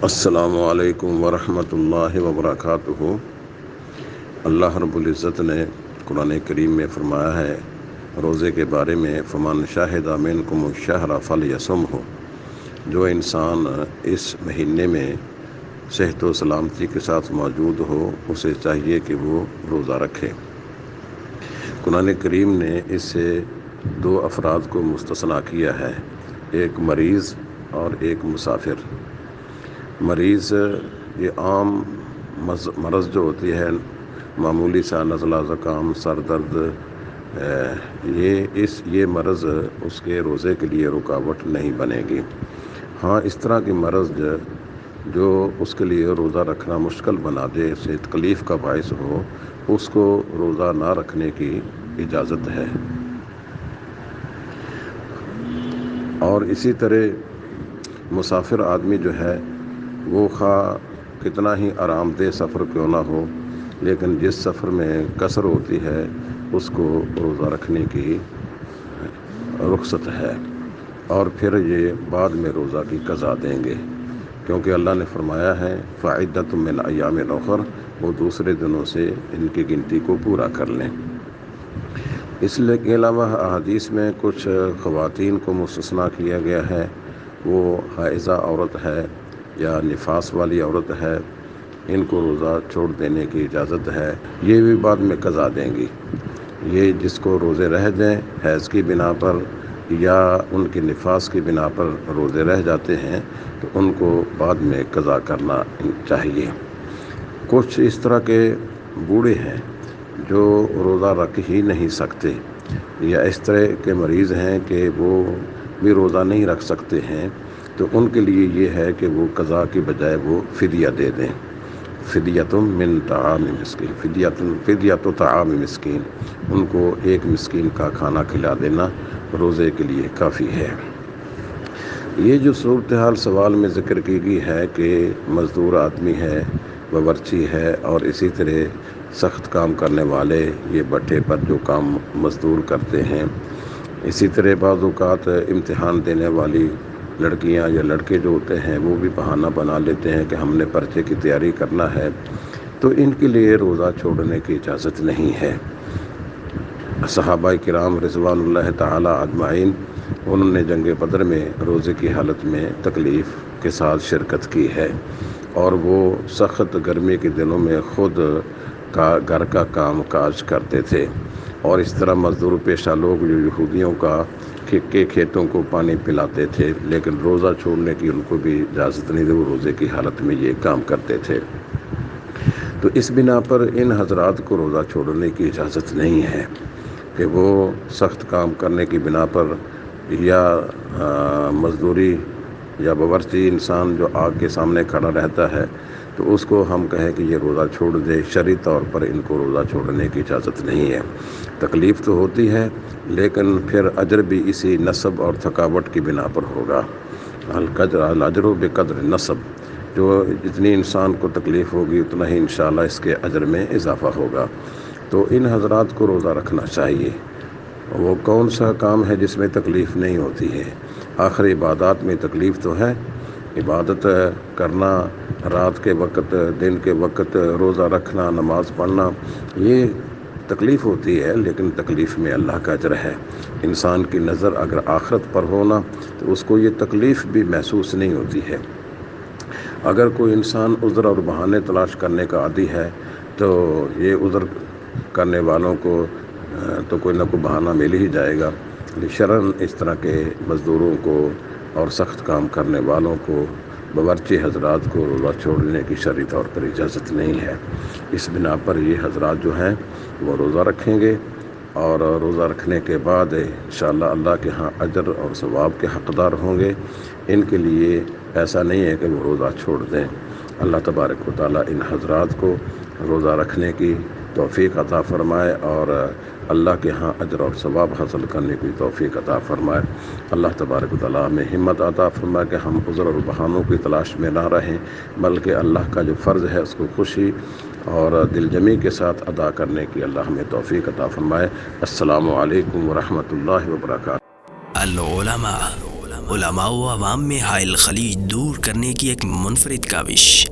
السلام علیکم ورحمۃ اللہ وبرکاتہ۔ اللہ رب العزت نے قرآن کریم میں فرمایا ہے روزے کے بارے میں، فمن شہد منکم الشہر فلیصمہ، جو انسان اس مہینے میں صحت و سلامتی کے ساتھ موجود ہو اسے چاہیے کہ وہ روزہ رکھے۔ قرآن کریم نے اس سے دو افراد کو مستثنیٰ کیا ہے، ایک مریض اور ایک مسافر۔ مریض یہ عام مرض جو ہوتی ہے، معمولی سا نزلہ زکام، سر درد، یہ مرض اس کے روزے کے لیے رکاوٹ نہیں بنے گی۔ ہاں، اس طرح کی مرض جو اس کے لیے روزہ رکھنا مشکل بنا دے، اسے تکلیف کا باعث ہو، اس کو روزہ نہ رکھنے کی اجازت ہے۔ اور اسی طرح مسافر آدمی جو ہے وہ خواہ کتنا ہی آرام دہ سفر کیوں نہ ہو، لیکن جس سفر میں قصر ہوتی ہے اس کو روزہ رکھنے کی رخصت ہے، اور پھر یہ بعد میں روزہ کی قضا دیں گے، کیونکہ اللہ نے فرمایا ہے فعدۃ من ایام اخر، وہ دوسرے دنوں سے ان کی گنتی کو پورا کر لیں۔ اس کے علاوہ احادیث میں کچھ خواتین کو مستثنیٰ کیا گیا ہے، وہ حائضہ عورت ہے یا نفاس والی عورت ہے، ان کو روزہ چھوڑ دینے کی اجازت ہے، یہ بھی بعد میں قضا دیں گی۔ یہ جس کو روزے رہ جائیں حیض کی بنا پر یا ان کے نفاس کی بنا پر روزے رہ جاتے ہیں تو ان کو بعد میں قضا کرنا چاہیے۔ کچھ اس طرح کے بوڑھے ہیں جو روزہ رکھ ہی نہیں سکتے، یا اس طرح کے مریض ہیں کہ وہ بھی روزہ نہیں رکھ سکتے ہیں، تو ان کے لیے یہ ہے کہ وہ قضا کی بجائے وہ فدیہ دے دیں۔ فدیۃ من طعام مسکین، فدیۃ طعام مسکین، ان کو ایک مسکین کا کھانا کھلا دینا روزے کے لیے کافی ہے۔ یہ جو صورتحال سوال میں ذکر کی گئی ہے کہ مزدور آدمی ہے، باورچی ہے، اور اسی طرح سخت کام کرنے والے، یہ بٹھے پر جو کام مزدور کرتے ہیں، اسی طرح بعض اوقات امتحان دینے والی لڑکیاں یا لڑکے جو ہوتے ہیں وہ بھی بہانہ بنا لیتے ہیں کہ ہم نے پرچے کی تیاری کرنا ہے، تو ان کے لیے روزہ چھوڑنے کی اجازت نہیں ہے۔ صحابہ کرام رضوان اللہ تعالی اجمعین، انہوں نے جنگ بدر میں روزے کی حالت میں تکلیف کے ساتھ شرکت کی ہے، اور وہ سخت گرمی کے دنوں میں خود گھر کا کام کاج کرتے تھے، اور اس طرح مزدور پیشہ لوگ جو یہودیوں کے کھیتوں کو پانی پلاتے تھے، لیکن روزہ چھوڑنے کی ان کو بھی اجازت نہیں تھی، وہ روزے کی حالت میں یہ کام کرتے تھے۔ تو اس بنا پر ان حضرات کو روزہ چھوڑنے کی اجازت نہیں ہے کہ وہ سخت کام کرنے کی بنا پر یا مزدوری یا باورچی انسان جو آگ کے سامنے کھڑا رہتا ہے تو اس کو ہم کہیں کہ یہ روزہ چھوڑ دے، شرعی طور پر ان کو روزہ چھوڑنے کی اجازت نہیں ہے۔ تکلیف تو ہوتی ہے، لیکن پھر اجر بھی اسی نصب اور تھکاوٹ کی بنا پر ہوگا۔ الاجر بقدر نصب، جو جتنی انسان کو تکلیف ہوگی اتنا ہی انشاءاللہ اس کے اجر میں اضافہ ہوگا۔ تو ان حضرات کو روزہ رکھنا چاہیے۔ وہ کون سا کام ہے جس میں تکلیف نہیں ہوتی ہے؟ آخر عبادات میں تکلیف تو ہے، عبادت کرنا، رات کے وقت، دن کے وقت روزہ رکھنا، نماز پڑھنا، یہ تکلیف ہوتی ہے، لیکن تکلیف میں اللہ کا اجر ہے۔ انسان کی نظر اگر آخرت پر ہونا تو اس کو یہ تکلیف بھی محسوس نہیں ہوتی ہے۔ اگر کوئی انسان عذر اور بہانے تلاش کرنے کا عادی ہے تو یہ عذر کرنے والوں کو تو کوئی نہ کوئی بہانہ مل ہی جائے گا۔ شرعاً اس طرح کے مزدوروں کو اور سخت کام کرنے والوں کو، باورچی حضرات کو روزہ چھوڑنے کی شرعی طور پر اجازت نہیں ہے۔ اس بنا پر یہ حضرات جو ہیں وہ روزہ رکھیں گے، اور روزہ رکھنے کے بعد انشاءاللہ اللہ کے ہاں اجر اور ثواب کے حقدار ہوں گے۔ ان کے لیے ایسا نہیں ہے کہ وہ روزہ چھوڑ دیں۔ اللہ تبارک و تعالیٰ ان حضرات کو روزہ رکھنے کی توفیق عطا فرمائے، اور اللہ کے ہاں اجر اور ثواب حاصل کرنے کی توفیق عطا فرمائے۔ اللہ تبارک و تعالیٰ ہمیں ہمت عطا فرمائے کہ ہم عذر اور بہانوں کی تلاش میں نہ رہیں، بلکہ اللہ کا جو فرض ہے اس کو خوشی اور دل جمی کے ساتھ ادا کرنے کی اللہ ہمیں توفیق عطا فرمائے۔ السلام علیکم ورحمۃ اللہ وبرکاتہ۔ العلماء علماء و عوام میں حائل خلیج دور کرنے کی ایک منفرد کاوش۔